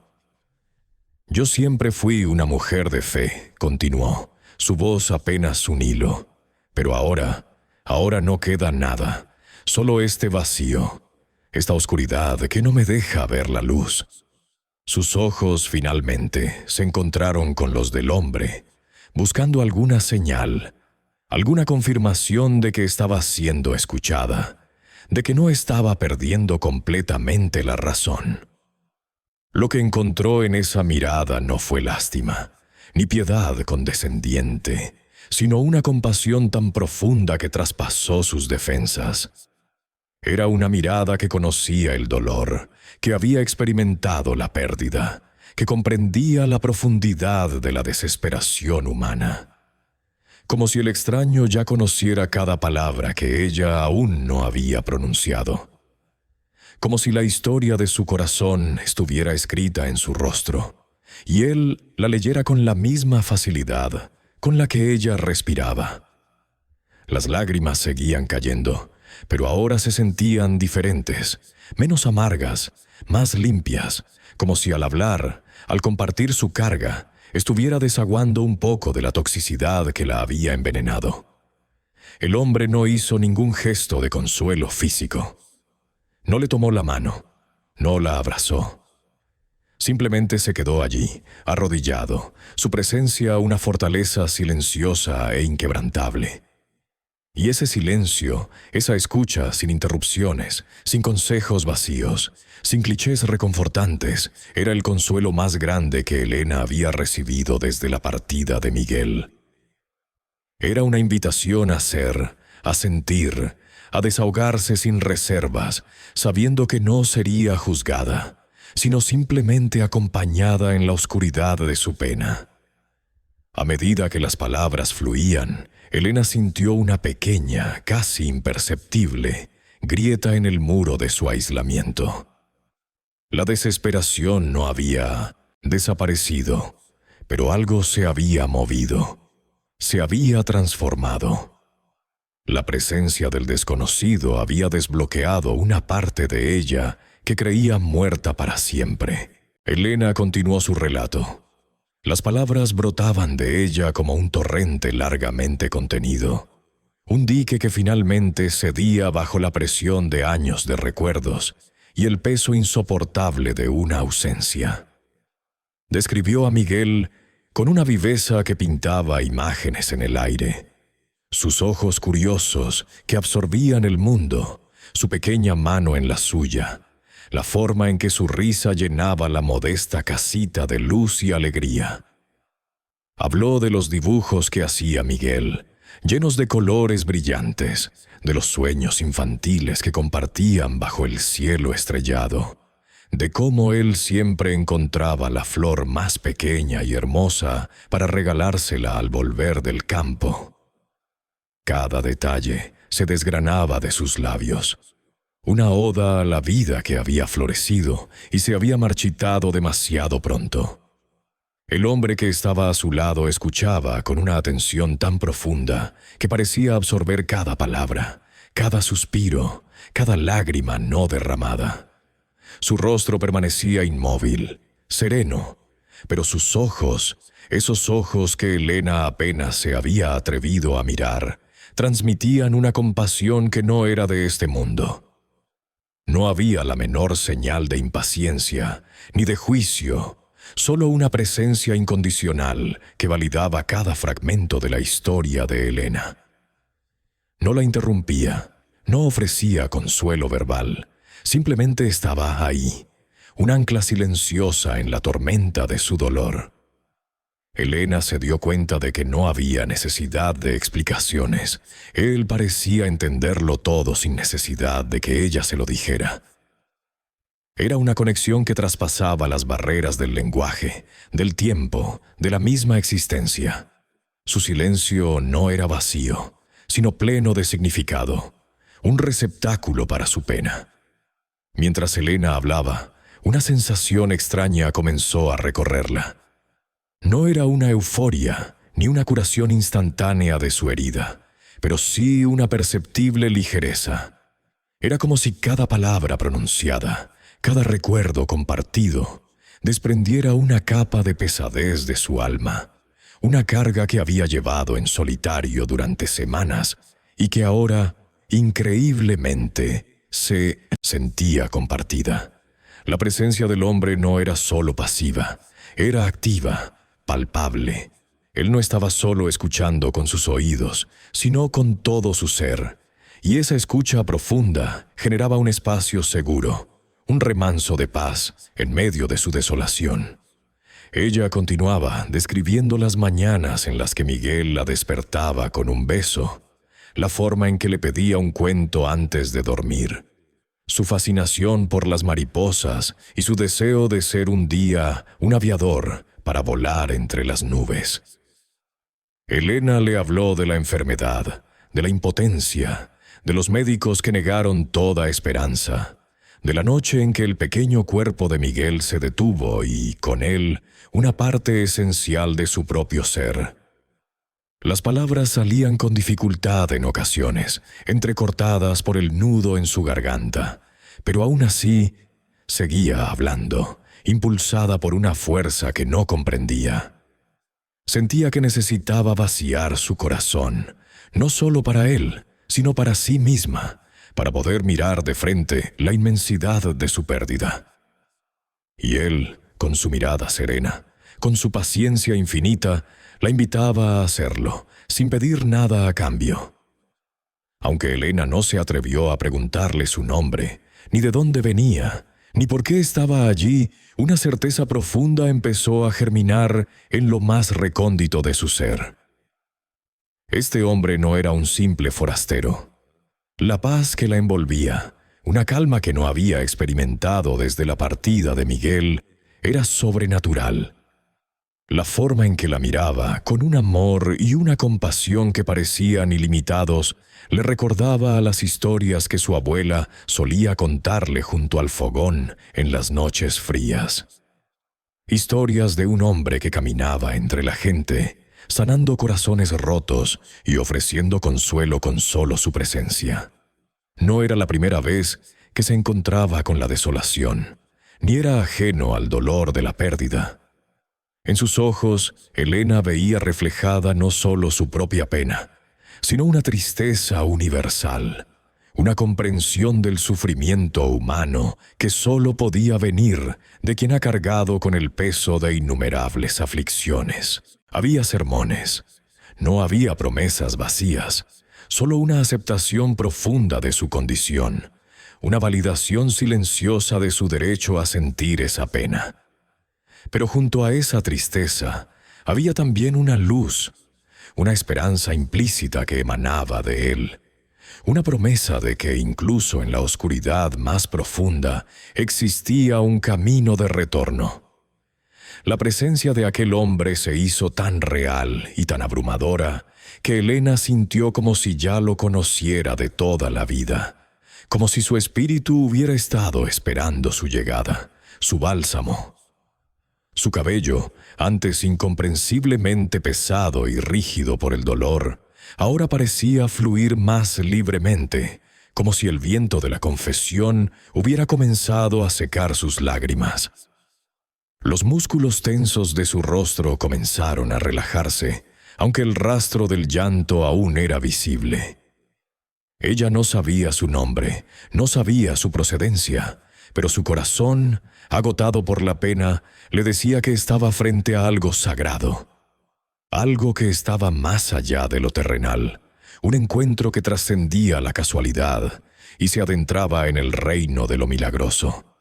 Yo siempre fui una mujer de fe, continuó, su voz apenas un hilo. Pero ahora no queda nada, solo este vacío, esta oscuridad que no me deja ver la luz. Sus ojos finalmente se encontraron con los del hombre, buscando alguna señal, alguna confirmación de que estaba siendo escuchada, de que no estaba perdiendo completamente la razón. Lo que encontró en esa mirada no fue lástima, ni piedad condescendiente, sino una compasión tan profunda que traspasó sus defensas. Era una mirada que conocía el dolor, que había experimentado la pérdida, que comprendía la profundidad de la desesperación humana. Como si el extraño ya conociera cada palabra que ella aún no había pronunciado. Como si la historia de su corazón estuviera escrita en su rostro, y él la leyera con la misma facilidad con la que ella respiraba. Las lágrimas seguían cayendo, pero ahora se sentían diferentes, menos amargas, más limpias, como si al hablar, al compartir su carga, estuviera desaguando un poco de la toxicidad que la había envenenado. El hombre no hizo ningún gesto de consuelo físico. No le tomó la mano, no la abrazó. Simplemente se quedó allí, arrodillado, su presencia una fortaleza silenciosa e inquebrantable. Y ese silencio, esa escucha sin interrupciones, sin consejos vacíos, sin clichés reconfortantes, era el consuelo más grande que Elena había recibido desde la partida de Miguel. Era una invitación a ser, a sentir, a desahogarse sin reservas, sabiendo que no sería juzgada, sino simplemente acompañada en la oscuridad de su pena. A medida que las palabras fluían, Elena sintió una pequeña, casi imperceptible, grieta en el muro de su aislamiento. La desesperación no había desaparecido, pero algo se había movido, se había transformado. La presencia del desconocido había desbloqueado una parte de ella que creía muerta para siempre. Elena continuó su relato. Las palabras brotaban de ella como un torrente largamente contenido, un dique que finalmente cedía bajo la presión de años de recuerdos y el peso insoportable de una ausencia. Describió a Miguel con una viveza que pintaba imágenes en el aire. Sus ojos curiosos que absorbían el mundo, su pequeña mano en la suya, la forma en que su risa llenaba la modesta casita de luz y alegría. Habló de los dibujos que hacía Miguel, llenos de colores brillantes, de los sueños infantiles que compartían bajo el cielo estrellado, de cómo él siempre encontraba la flor más pequeña y hermosa para regalársela al volver del campo. Cada detalle se desgranaba de sus labios. una oda a la vida que había florecido y se había marchitado demasiado pronto. El hombre que estaba a su lado escuchaba con una atención tan profunda que parecía absorber cada palabra, cada suspiro, cada lágrima no derramada. Su rostro permanecía inmóvil, sereno, pero sus ojos, esos ojos que Helena apenas se había atrevido a mirar, transmitían una compasión que no era de este mundo. No había la menor señal de impaciencia, ni de juicio, solo una presencia incondicional que validaba cada fragmento de la historia de Helena. No la interrumpía, no ofrecía consuelo verbal, simplemente estaba ahí, un ancla silenciosa en la tormenta de su dolor. Helena se dio cuenta de que no había necesidad de explicaciones. Él parecía entenderlo todo sin necesidad de que ella se lo dijera. Era una conexión que traspasaba las barreras del lenguaje, del tiempo, de la misma existencia. Su silencio no era vacío, sino pleno de significado, un receptáculo para su pena. Mientras Helena hablaba, una sensación extraña comenzó a recorrerla. No era una euforia, ni una curación instantánea de su herida, pero sí una perceptible ligereza. Era como si cada palabra pronunciada, cada recuerdo compartido, desprendiera una capa de pesadez de su alma, una carga que había llevado en solitario durante semanas y que ahora, increíblemente, se sentía compartida. La presencia del hombre no era solo pasiva, era activa, palpable. Él no estaba solo escuchando con sus oídos, sino con todo su ser, y esa escucha profunda generaba un espacio seguro, un remanso de paz en medio de su desolación. Ella continuaba describiendo las mañanas en las que Miguel la despertaba con un beso, la forma en que le pedía un cuento antes de dormir, su fascinación por las mariposas y su deseo de ser un día un aviador para volar entre las nubes. Helena le habló de la enfermedad, de la impotencia, de los médicos que negaron toda esperanza, de la noche en que el pequeño cuerpo de Miguel se detuvo y, con él, una parte esencial de su propio ser. Las palabras salían con dificultad en ocasiones, entrecortadas por el nudo en su garganta, pero aún así seguía hablando, impulsada por una fuerza que no comprendía. Sentía que necesitaba vaciar su corazón, no solo para él, sino para sí misma, para poder mirar de frente la inmensidad de su pérdida. Y él, con su mirada serena, con su paciencia infinita, la invitaba a hacerlo, sin pedir nada a cambio. Aunque Helena no se atrevió a preguntarle su nombre, ni de dónde venía, ni por qué estaba allí, una certeza profunda empezó a germinar en lo más recóndito de su ser. Este hombre no era un simple forastero. La paz que la envolvía, una calma que no había experimentado desde la partida de Miguel, era sobrenatural. La forma en que la miraba, con un amor y una compasión que parecían ilimitados, le recordaba a las historias que su abuela solía contarle junto al fogón en las noches frías. Historias de un hombre que caminaba entre la gente, sanando corazones rotos y ofreciendo consuelo con solo su presencia. No era la primera vez que se encontraba con la desolación, ni era ajeno al dolor de la pérdida. En sus ojos, Helena veía reflejada no solo su propia pena, sino una tristeza universal, una comprensión del sufrimiento humano que solo podía venir de quien ha cargado con el peso de innumerables aflicciones. Había sermones, no había promesas vacías, solo una aceptación profunda de su condición, una validación silenciosa de su derecho a sentir esa pena. Pero junto a esa tristeza había también una luz, una esperanza implícita que emanaba de él, una promesa de que incluso en la oscuridad más profunda existía un camino de retorno. La presencia de aquel hombre se hizo tan real y tan abrumadora que Helena sintió como si ya lo conociera de toda la vida, como si su espíritu hubiera estado esperando su llegada, su bálsamo. Su cabello, antes incomprensiblemente pesado y rígido por el dolor, ahora parecía fluir más libremente, como si el viento de la confesión hubiera comenzado a secar sus lágrimas. Los músculos tensos de su rostro comenzaron a relajarse, aunque el rastro del llanto aún era visible. Ella no sabía su nombre, no sabía su procedencia, pero su corazón, agotado por la pena, le decía que estaba frente a algo sagrado, algo que estaba más allá de lo terrenal, un encuentro que trascendía la casualidad y se adentraba en el reino de lo milagroso.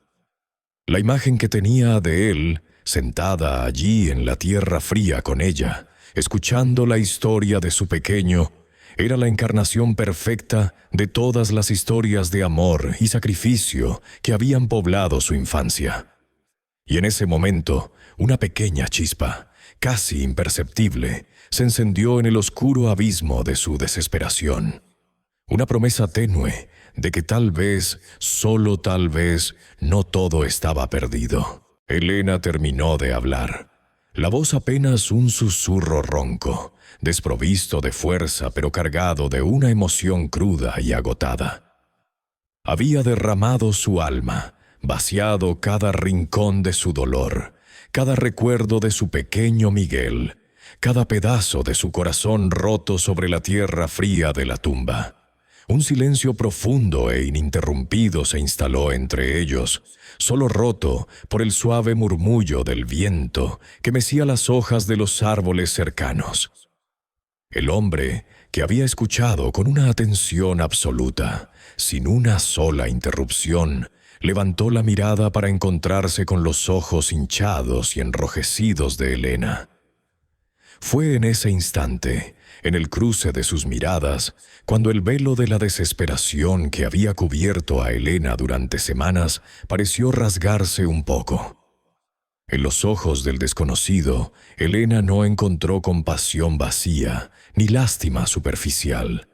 La imagen que tenía de él, sentada allí en la tierra fría con ella, escuchando la historia de su pequeño, era la encarnación perfecta de todas las historias de amor y sacrificio que habían poblado su infancia. Y en ese momento, una pequeña chispa, casi imperceptible, se encendió en el oscuro abismo de su desesperación. Una promesa tenue de que tal vez, solo tal vez, no todo estaba perdido. Elena terminó de hablar. La voz apenas un susurro ronco, desprovisto de fuerza pero cargado de una emoción cruda y agotada. Había derramado su alma, vaciado cada rincón de su dolor, cada recuerdo de su pequeño Miguel, cada pedazo de su corazón roto sobre la tierra fría de la tumba. Un silencio profundo e ininterrumpido se instaló entre ellos, solo roto por el suave murmullo del viento que mecía las hojas de los árboles cercanos. El hombre, que había escuchado con una atención absoluta, sin una sola interrupción, levantó la mirada para encontrarse con los ojos hinchados y enrojecidos de Elena. Fue en ese instante, en el cruce de sus miradas, cuando el velo de la desesperación que había cubierto a Elena durante semanas pareció rasgarse un poco. En los ojos del desconocido, Elena no encontró compasión vacía ni lástima superficial,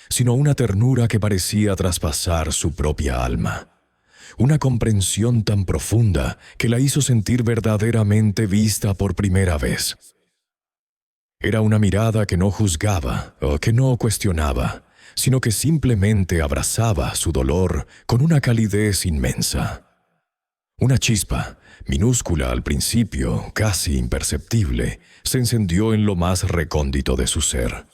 sino una ternura que parecía traspasar su propia alma. Una comprensión tan profunda que la hizo sentir verdaderamente vista por primera vez. Era una mirada que no juzgaba o que no cuestionaba, sino que simplemente abrazaba su dolor con una calidez inmensa. Una chispa, minúscula al principio, casi imperceptible, se encendió en lo más recóndito de su ser.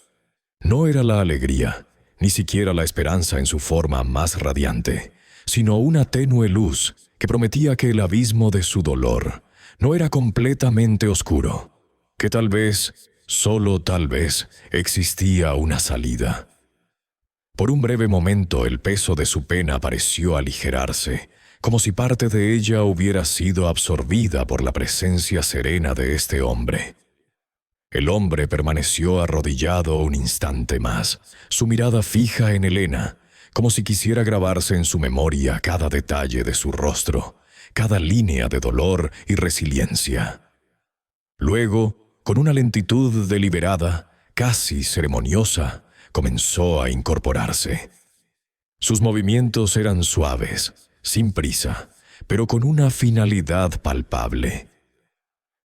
No era la alegría, ni siquiera la esperanza en su forma más radiante, sino una tenue luz que prometía que el abismo de su dolor no era completamente oscuro, que tal vez, solo tal vez, existía una salida. Por un breve momento el peso de su pena pareció aligerarse, como si parte de ella hubiera sido absorbida por la presencia serena de este hombre. El hombre permaneció arrodillado un instante más, su mirada fija en Elena, como si quisiera grabarse en su memoria cada detalle de su rostro, cada línea de dolor y resiliencia. Luego, con una lentitud deliberada, casi ceremoniosa, comenzó a incorporarse. Sus movimientos eran suaves, sin prisa, pero con una finalidad palpable.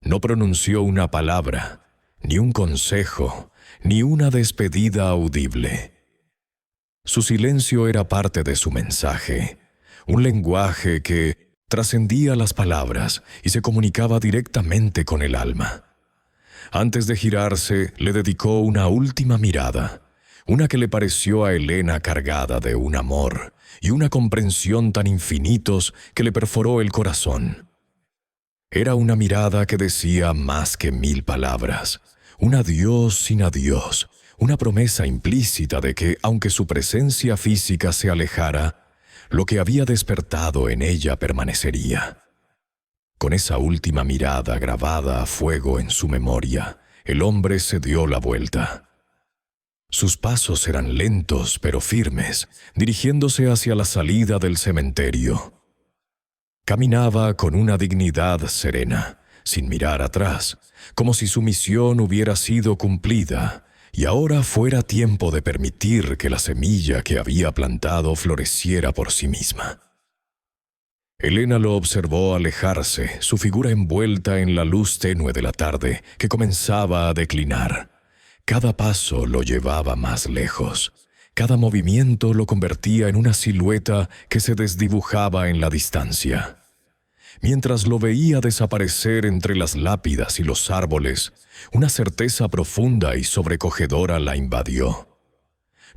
No pronunció una palabra, ni un consejo, ni una despedida audible. Su silencio era parte de su mensaje, un lenguaje que trascendía las palabras y se comunicaba directamente con el alma. Antes de girarse, le dedicó una última mirada, una que le pareció a Elena cargada de un amor y una comprensión tan infinitos que le perforó el corazón. Era una mirada que decía más que 1000 palabras, un adiós sin adiós, una promesa implícita de que, aunque su presencia física se alejara, lo que había despertado en ella permanecería. Con esa última mirada grabada a fuego en su memoria, el hombre se dio la vuelta. Sus pasos eran lentos pero firmes, dirigiéndose hacia la salida del cementerio. Caminaba con una dignidad serena, sin mirar atrás, como si su misión hubiera sido cumplida, y ahora fuera tiempo de permitir que la semilla que había plantado floreciera por sí misma. Elena lo observó alejarse, su figura envuelta en la luz tenue de la tarde que comenzaba a declinar. Cada paso lo llevaba más lejos. Cada movimiento lo convertía en una silueta que se desdibujaba en la distancia. Mientras lo veía desaparecer entre las lápidas y los árboles, una certeza profunda y sobrecogedora la invadió.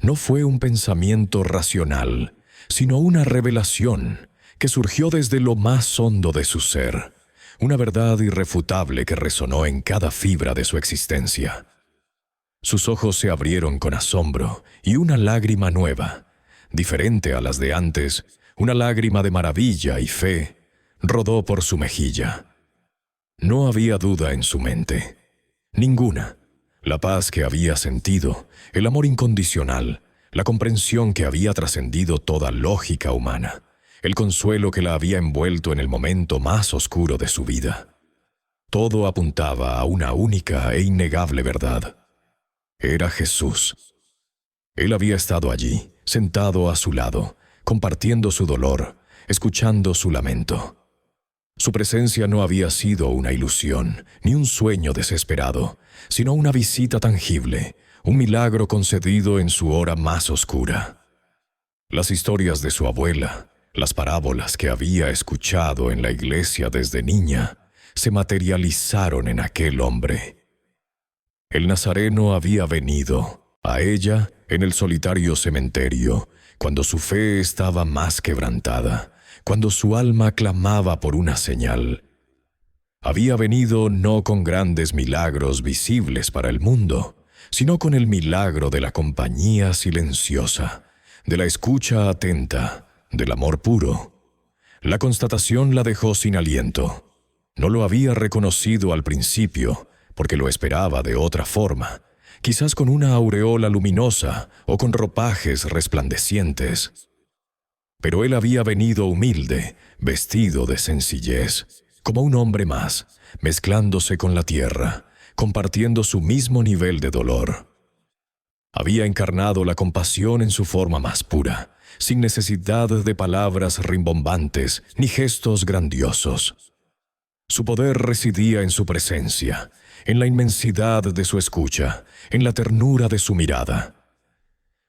No fue un pensamiento racional, sino una revelación que surgió desde lo más hondo de su ser, una verdad irrefutable que resonó en cada fibra de su existencia. Sus ojos se abrieron con asombro y una lágrima nueva, diferente a las de antes, una lágrima de maravilla y fe, rodó por su mejilla. No había duda en su mente, ninguna. La paz que había sentido, el amor incondicional, la comprensión que había trascendido toda lógica humana, el consuelo que la había envuelto en el momento más oscuro de su vida. Todo apuntaba a una única e innegable verdad. Era Jesús. Él había estado allí, sentado a su lado, compartiendo su dolor, escuchando su lamento. Su presencia no había sido una ilusión, ni un sueño desesperado, sino una visita tangible, un milagro concedido en su hora más oscura. Las historias de su abuela, las parábolas que había escuchado en la iglesia desde niña, se materializaron en aquel hombre. El Nazareno había venido a ella en el solitario cementerio, cuando su fe estaba más quebrantada, cuando su alma clamaba por una señal. Había venido no con grandes milagros visibles para el mundo, sino con el milagro de la compañía silenciosa, de la escucha atenta, del amor puro. La constatación la dejó sin aliento. No lo había reconocido al principio, porque lo esperaba de otra forma, quizás con una aureola luminosa o con ropajes resplandecientes. Pero él había venido humilde, vestido de sencillez, como un hombre más, mezclándose con la tierra, compartiendo su mismo nivel de dolor. Había encarnado la compasión en su forma más pura, sin necesidad de palabras rimbombantes ni gestos grandiosos. Su poder residía en su presencia, en la inmensidad de su escucha, en la ternura de su mirada.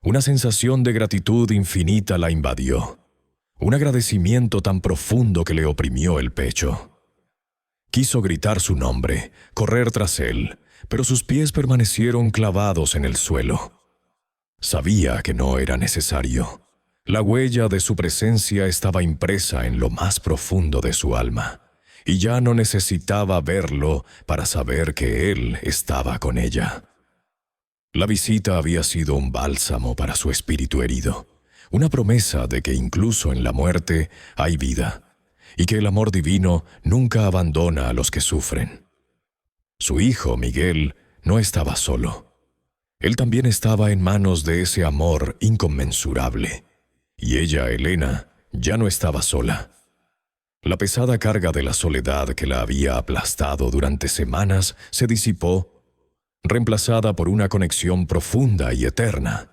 Una sensación de gratitud infinita la invadió, un agradecimiento tan profundo que le oprimió el pecho. Quiso gritar su nombre, correr tras él, pero sus pies permanecieron clavados en el suelo. Sabía que no era necesario. La huella de su presencia estaba impresa en lo más profundo de su alma, y ya no necesitaba verlo para saber que él estaba con ella. La visita había sido un bálsamo para su espíritu herido, una promesa de que incluso en la muerte hay vida, y que el amor divino nunca abandona a los que sufren. Su hijo, Miguel, no estaba solo. Él también estaba en manos de ese amor inconmensurable. Y ella, Elena, ya no estaba sola. La pesada carga de la soledad que la había aplastado durante semanas se disipó, reemplazada por una conexión profunda y eterna.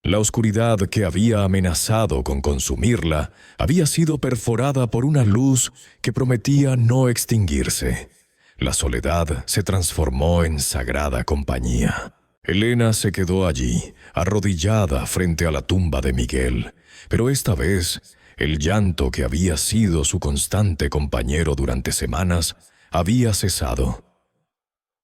La oscuridad que había amenazado con consumirla había sido perforada por una luz que prometía no extinguirse. La soledad se transformó en sagrada compañía. Elena se quedó allí, arrodillada frente a la tumba de Miguel, pero esta vez el llanto que había sido su constante compañero durante semanas había cesado.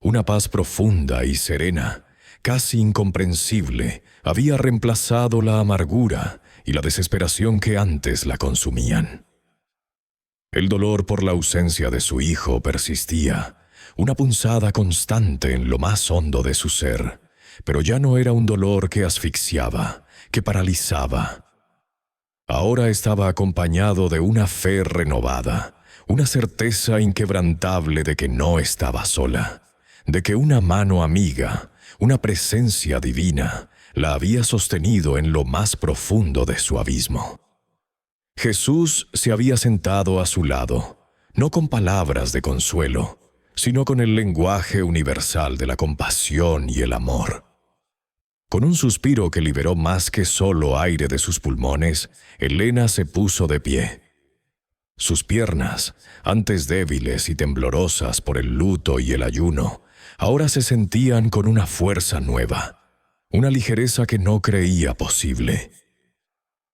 Una paz profunda y serena, casi incomprensible, había reemplazado la amargura y la desesperación que antes la consumían. El dolor por la ausencia de su hijo persistía, una punzada constante en lo más hondo de su ser, pero ya no era un dolor que asfixiaba, que paralizaba. Ahora estaba acompañado de una fe renovada, una certeza inquebrantable de que no estaba sola, de que una mano amiga, una presencia divina, la había sostenido en lo más profundo de su abismo. Jesús se había sentado a su lado, no con palabras de consuelo, sino con el lenguaje universal de la compasión y el amor. Con un suspiro que liberó más que solo aire de sus pulmones, Elena se puso de pie. Sus piernas, antes débiles y temblorosas por el luto y el ayuno, ahora se sentían con una fuerza nueva, una ligereza que no creía posible.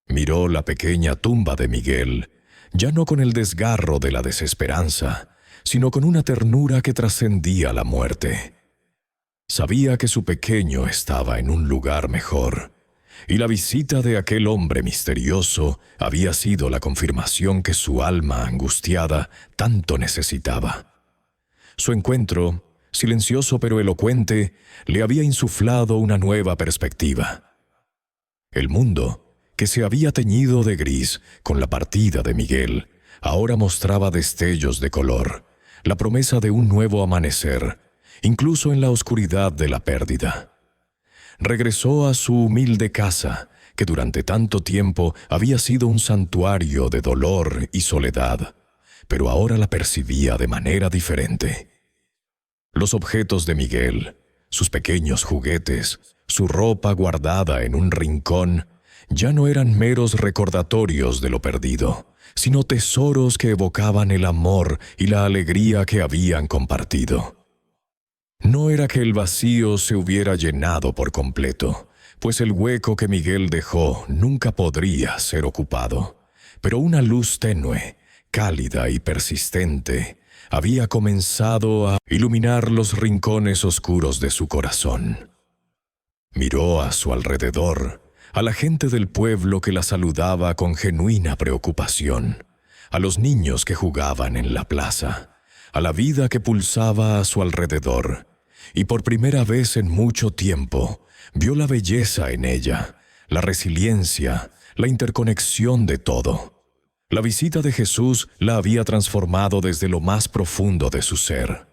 Miró la pequeña tumba de Miguel, ya no con el desgarro de la desesperanza, sino con una ternura que trascendía la muerte. Sabía que su pequeño estaba en un lugar mejor, y la visita de aquel hombre misterioso había sido la confirmación que su alma angustiada tanto necesitaba. Su encuentro, silencioso pero elocuente, le había insuflado una nueva perspectiva. El mundo, que se había teñido de gris con la partida de Miguel, ahora mostraba destellos de color, la promesa de un nuevo amanecer, incluso en la oscuridad de la pérdida. Regresó a su humilde casa, que durante tanto tiempo había sido un santuario de dolor y soledad, pero ahora la percibía de manera diferente. Los objetos de Miguel, sus pequeños juguetes, su ropa guardada en un rincón, ya no eran meros recordatorios de lo perdido, sino tesoros que evocaban el amor y la alegría que habían compartido. No era que el vacío se hubiera llenado por completo, pues el hueco que Miguel dejó nunca podría ser ocupado, pero una luz tenue, cálida y persistente, había comenzado a iluminar los rincones oscuros de su corazón. Miró a su alrededor, a la gente del pueblo que la saludaba con genuina preocupación, a los niños que jugaban en la plaza, a la vida que pulsaba a su alrededor, y por primera vez en mucho tiempo vio la belleza en ella, la resiliencia, la interconexión de todo. La visita de Jesús la había transformado desde lo más profundo de su ser.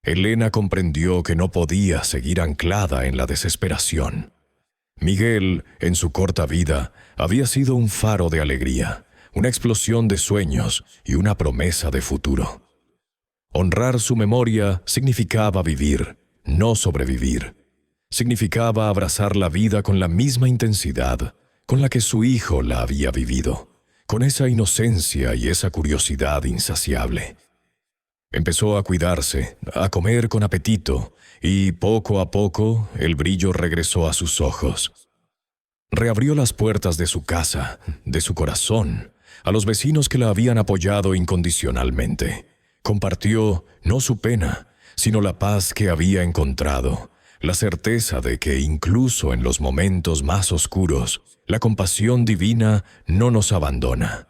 Elena comprendió que no podía seguir anclada en la desesperación. Miguel, en su corta vida, había sido un faro de alegría, una explosión de sueños y una promesa de futuro. Honrar su memoria significaba vivir, no sobrevivir. Significaba abrazar la vida con la misma intensidad con la que su hijo la había vivido, con esa inocencia y esa curiosidad insaciable. Empezó a cuidarse, a comer con apetito, y poco a poco el brillo regresó a sus ojos. Reabrió las puertas de su casa, de su corazón, a los vecinos que la habían apoyado incondicionalmente. Compartió no su pena, sino la paz que había encontrado, la certeza de que incluso en los momentos más oscuros, la compasión divina no nos abandona.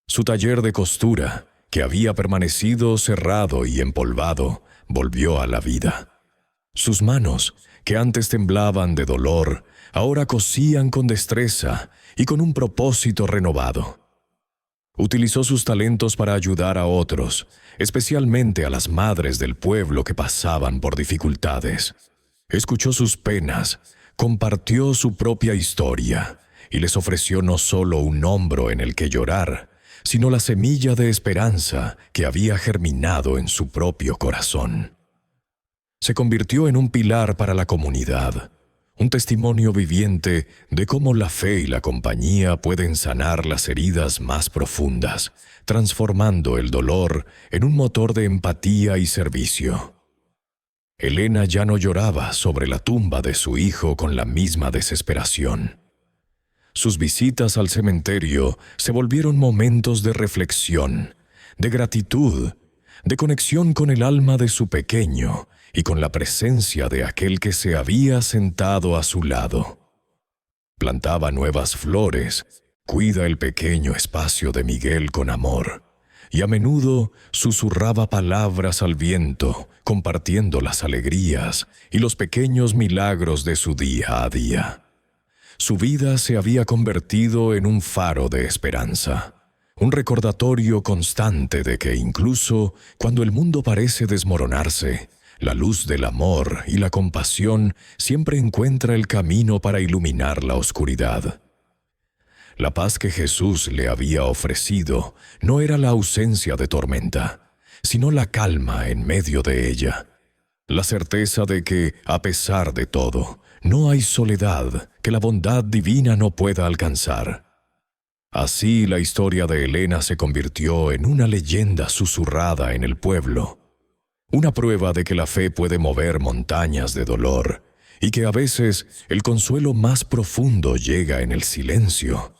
Su taller de costura, que había permanecido cerrado y empolvado, volvió a la vida. Sus manos, que antes temblaban de dolor, ahora cosían con destreza y con un propósito renovado. Utilizó sus talentos para ayudar a otros, especialmente a las madres del pueblo que pasaban por dificultades. Escuchó sus penas, compartió su propia historia y les ofreció no solo un hombro en el que llorar, sino la semilla de esperanza que había germinado en su propio corazón. Se convirtió en un pilar para la comunidad, un testimonio viviente de cómo la fe y la compañía pueden sanar las heridas más profundas, transformando el dolor en un motor de empatía y servicio. Elena ya no lloraba sobre la tumba de su hijo con la misma desesperación. Sus visitas al cementerio se volvieron momentos de reflexión, de gratitud, de conexión con el alma de su pequeño y con la presencia de aquel que se había sentado a su lado. Plantaba nuevas flores, cuida el pequeño espacio de Miguel con amor, y a menudo susurraba palabras al viento, compartiendo las alegrías y los pequeños milagros de su día a día. Su vida se había convertido en un faro de esperanza, un recordatorio constante de que incluso cuando el mundo parece desmoronarse, la luz del amor y la compasión siempre encuentra el camino para iluminar la oscuridad. La paz que Jesús le había ofrecido no era la ausencia de tormenta, sino la calma en medio de ella. La certeza de que, a pesar de todo, no hay soledad que la bondad divina no pueda alcanzar. Así la historia de Elena se convirtió en una leyenda susurrada en el pueblo, una prueba de que la fe puede mover montañas de dolor y que a veces el consuelo más profundo llega en el silencio,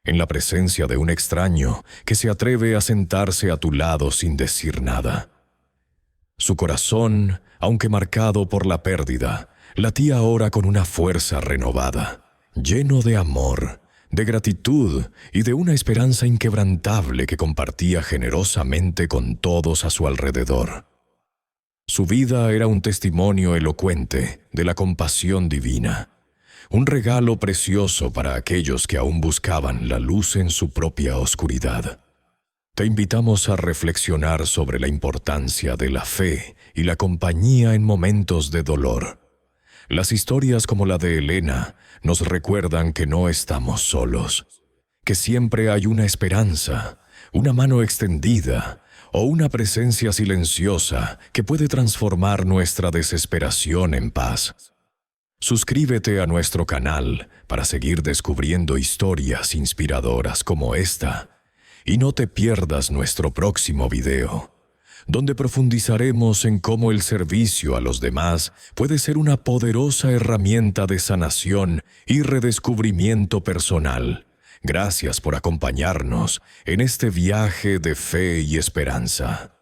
en la presencia de un extraño que se atreve a sentarse a tu lado sin decir nada. Su corazón, aunque marcado por la pérdida, latía ahora con una fuerza renovada, lleno de amor, de gratitud y de una esperanza inquebrantable que compartía generosamente con todos a su alrededor. Su vida era un testimonio elocuente de la compasión divina, un regalo precioso para aquellos que aún buscaban la luz en su propia oscuridad. Te invitamos a reflexionar sobre la importancia de la fe y la compañía en momentos de dolor. Las historias como la de Elena nos recuerdan que no estamos solos, que siempre hay una esperanza, una mano extendida o una presencia silenciosa que puede transformar nuestra desesperación en paz. Suscríbete a nuestro canal para seguir descubriendo historias inspiradoras como esta, y no te pierdas nuestro próximo video, donde profundizaremos en cómo el servicio a los demás puede ser una poderosa herramienta de sanación y redescubrimiento personal. Gracias por acompañarnos en este viaje de fe y esperanza.